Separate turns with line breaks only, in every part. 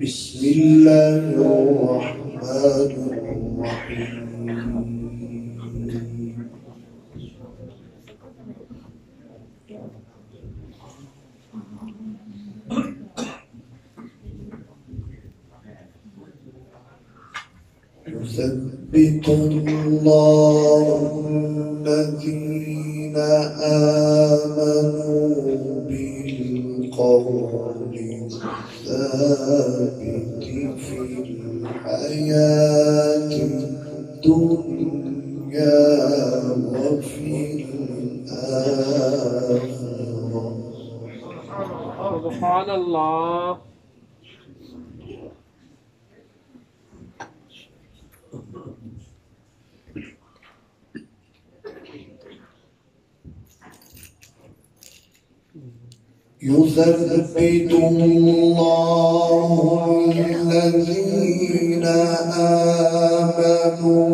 بسم الله الرحمن الرحيم. يثبت الله الذين آمنوا بالقول الثابت في الحياة الدنيا وفي الآخرة.
سبحان الله.
يثبت الله الذين آمنوا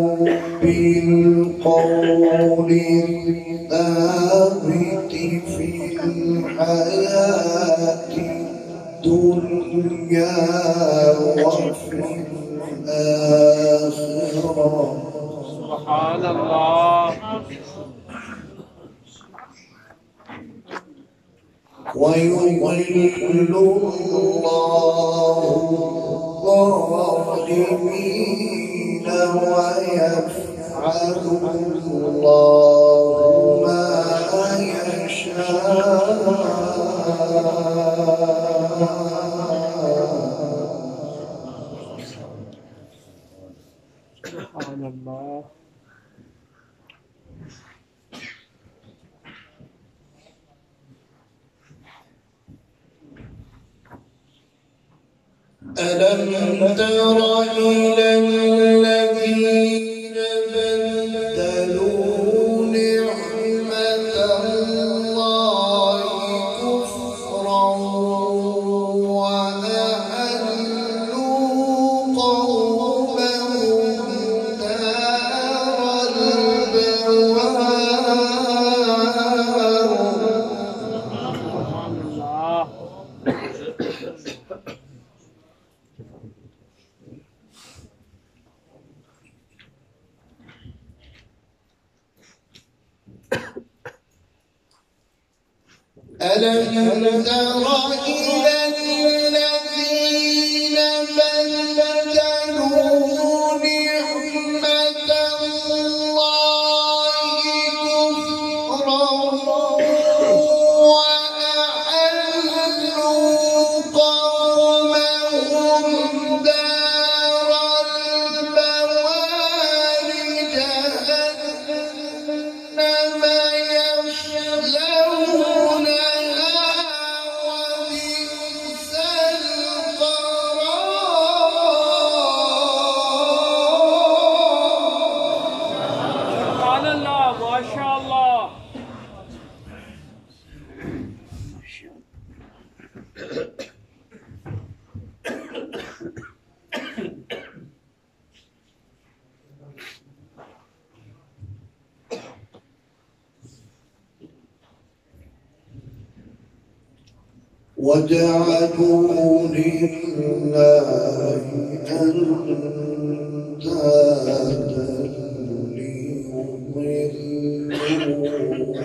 بالقول الثابت في الحياة الدنيا وفي الآخرة.
سبحان الله.
ويضل الله الظالمين ويفعل الله ما يشاء.
سبحان الله.
ألم تر إلى الذين بدلوا نعمة الله كفرا وأحلوا قومهم دار البوار. ألم تر إلى الذين بدلوا نعمة الله كفرا وأحلوا قومهم دار البوار جهنم يصلونها وبئس القرار.
سبحان الله. ما شاء الله.
وجعلوا لله أندادا ليضلوا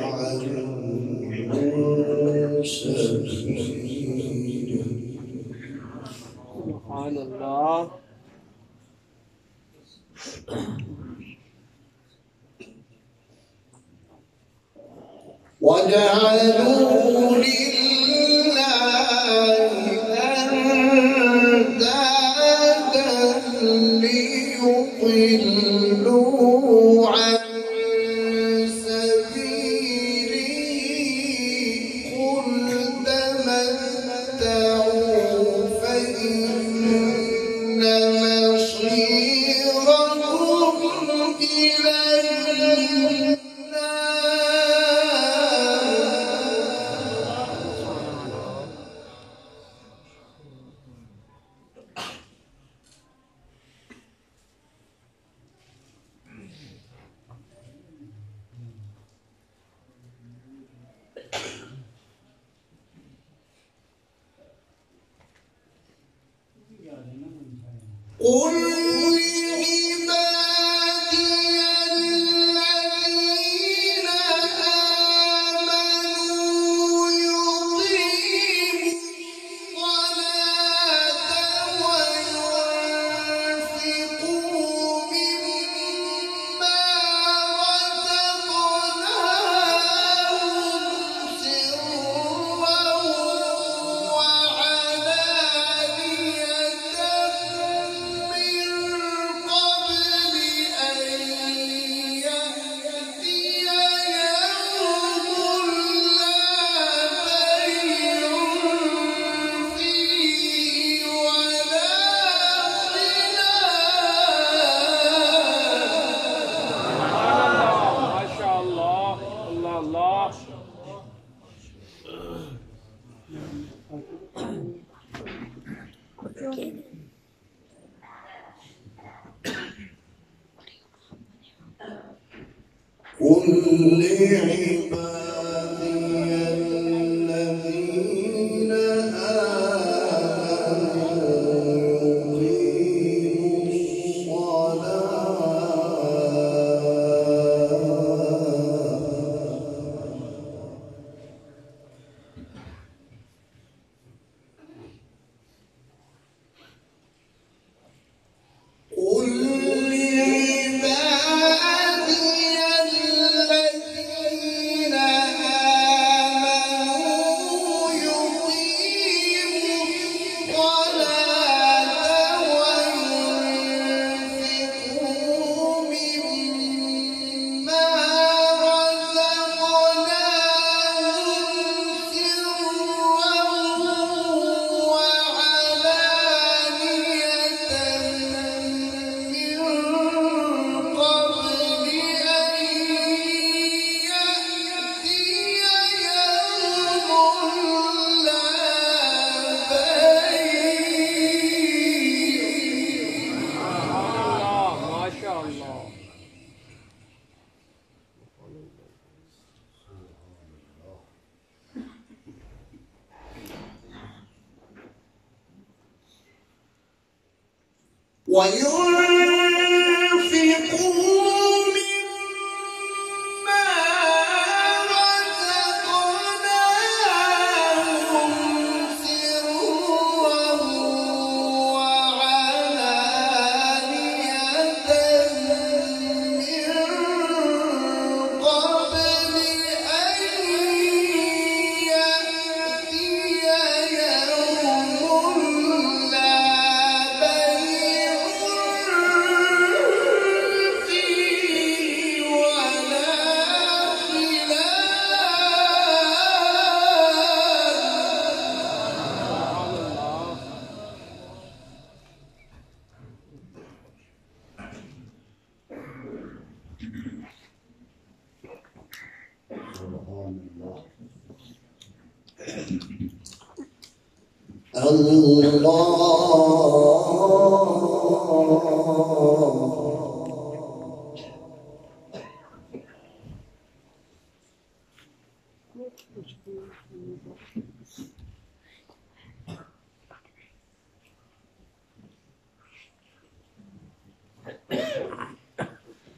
عن سبيله.
سبحان الله.
وجعلوا لله أندادا ليضلوا عن سبيله. قل تمتعوا فإن مصيركم إلى النار. قل لعبادي الذين آمنوا يقيموا الصلاة وينفقوا مما رزقناهم سرا قل لعبادي الذين آمنوا يقيموا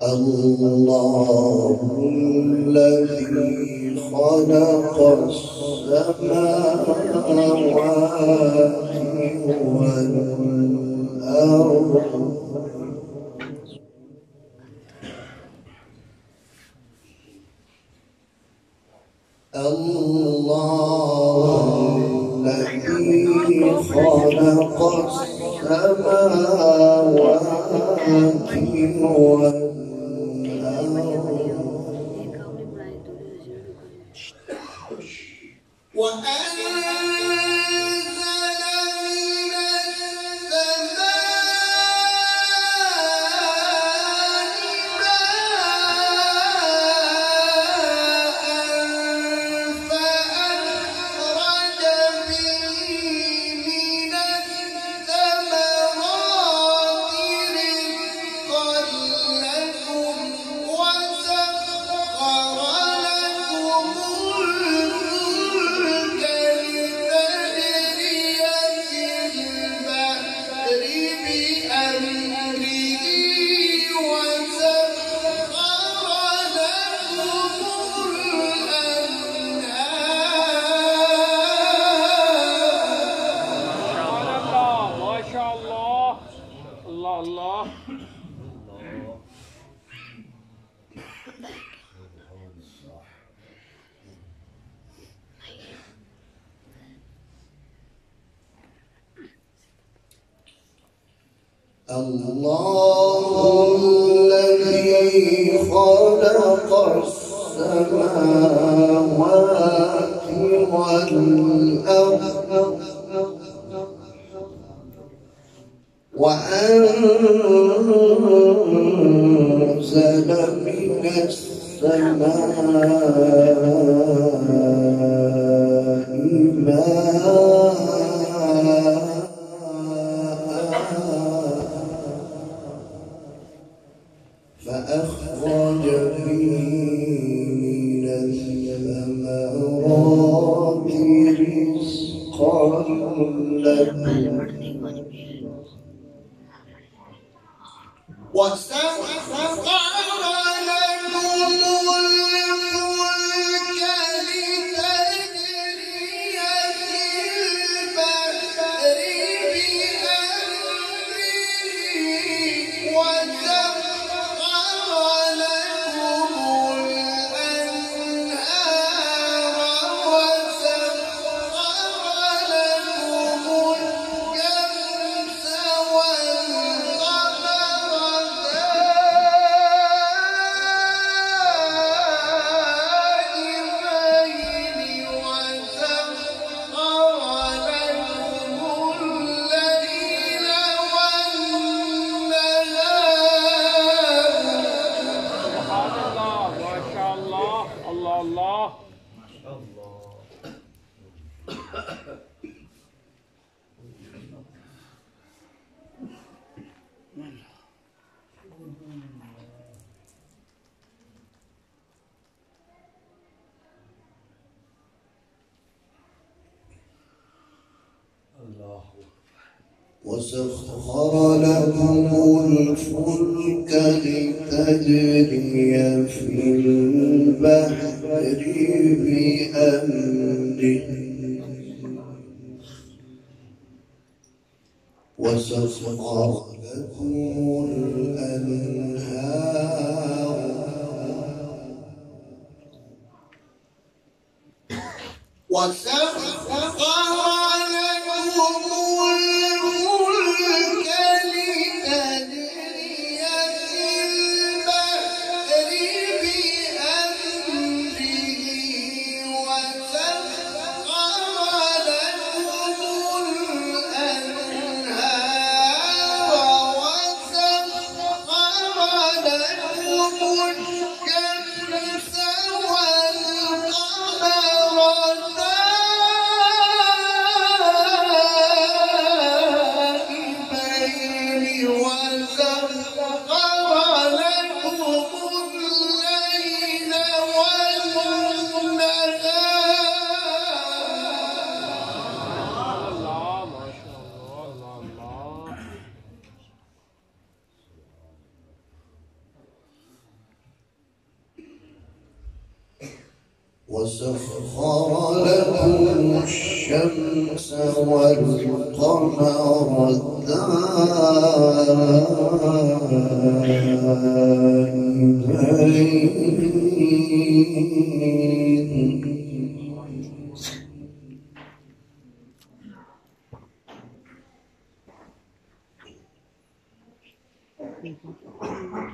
الله الذي خلق السماوات والأرض الله الذي خلق السماوات والأرض أن الله الذي خلق السماوات والأرض وأنزل من السماء ماء فأخرج به من الثمرات رزقا لكم وسخر لكم الفلك لتجري في البحر بأمره وسخر لكم الأنهار وسخر لكم الشمس وسخر لكم الفلك لتجري في البحر بأمره وسخر لكم الأنهار وسخر وسخر لكم الشمس والقمر دائبين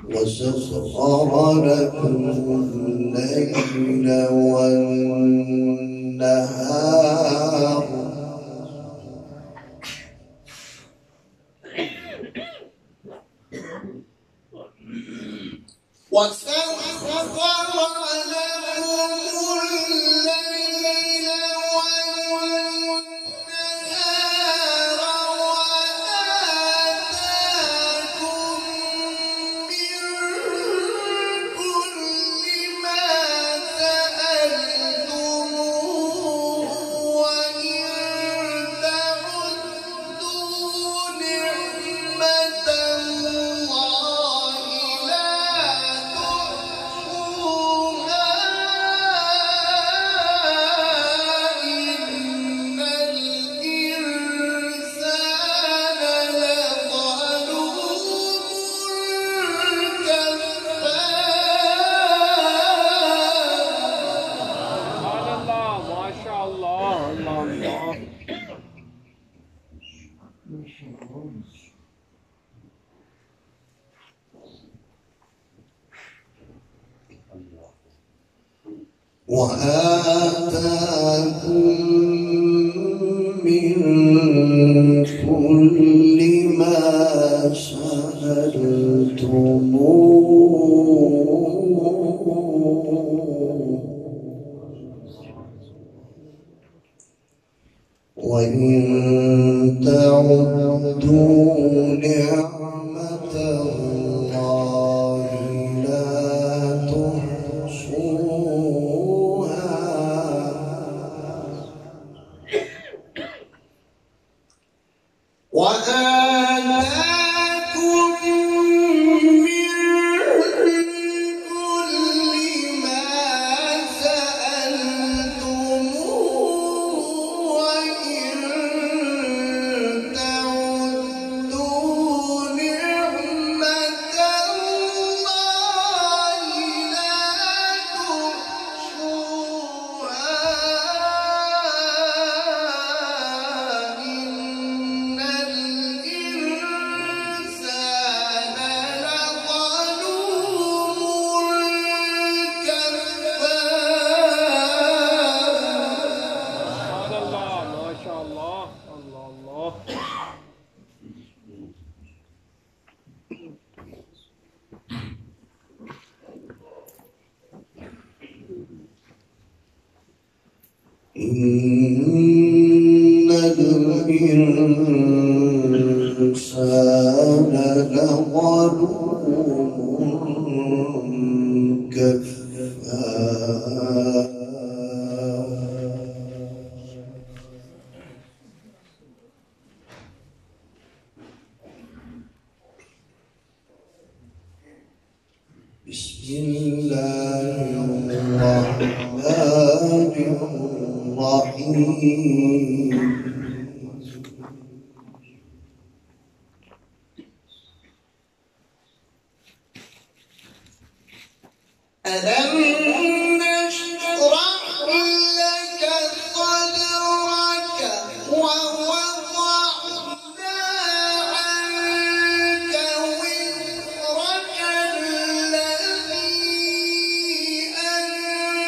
وسخر لكم الليل والنهار وسخر لكم الليل والنهار وآتاكم من كل ما سألتموه وإن تعدوا نعمة الله لا تحصوها وآتاكم من كل ما سألتموه وإن تعدوا نعمة الله لا تحصوها وآتاكم من كل ما سألتموه وإن تعدوا نعمة الله لا تحصوها إن الإنسان لظلوم كفار.
سبحان الله ما شاء الله الله الله.
إن الإنسان لظلوم كفار. بسم الله الرحمن الرحيم. ألم نشرح لك صدرك ووضعنا عنك وزرك الذي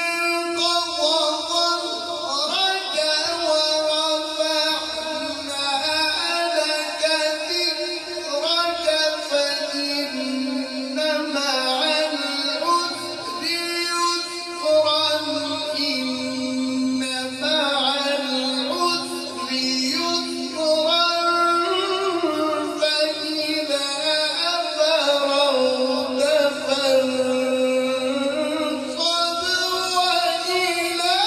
أنقض ظهرك ورفعنا لك ذكرك فإن مع العسر يسرا إن مع العسر يسرا فإذا فرغت فانصب وإلى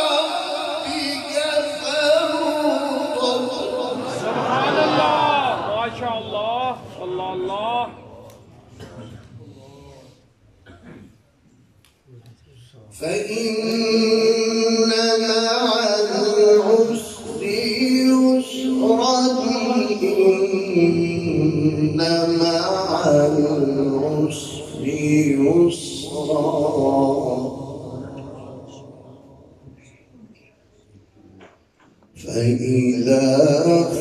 ربك فارغب.
سبحان الله ما شاء الله الله الله.
فإن مع العسر يسرا إن مع العسر يسرا فإذا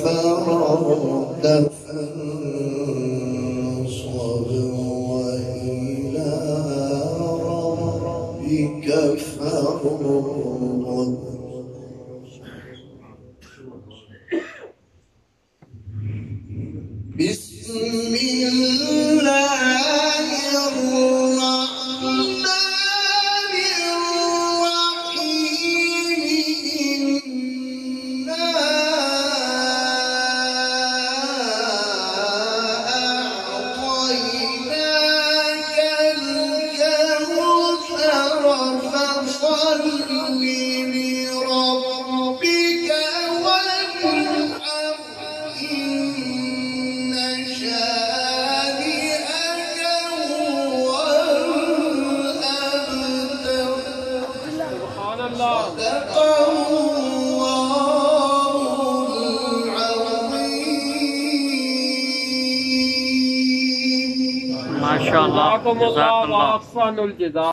فرغت فانصب وإلى ربك فارغب. بسم الله الرحمن الرحيم. إنا أعطيناك الكوثر فصل لربك وانحر إن شانئك هو الأبتر.
سبحان الله
صدق الله العظيم.
ما شاء الله
جزاكم
جزاك
الله
الله.
وأحسن الجزاء.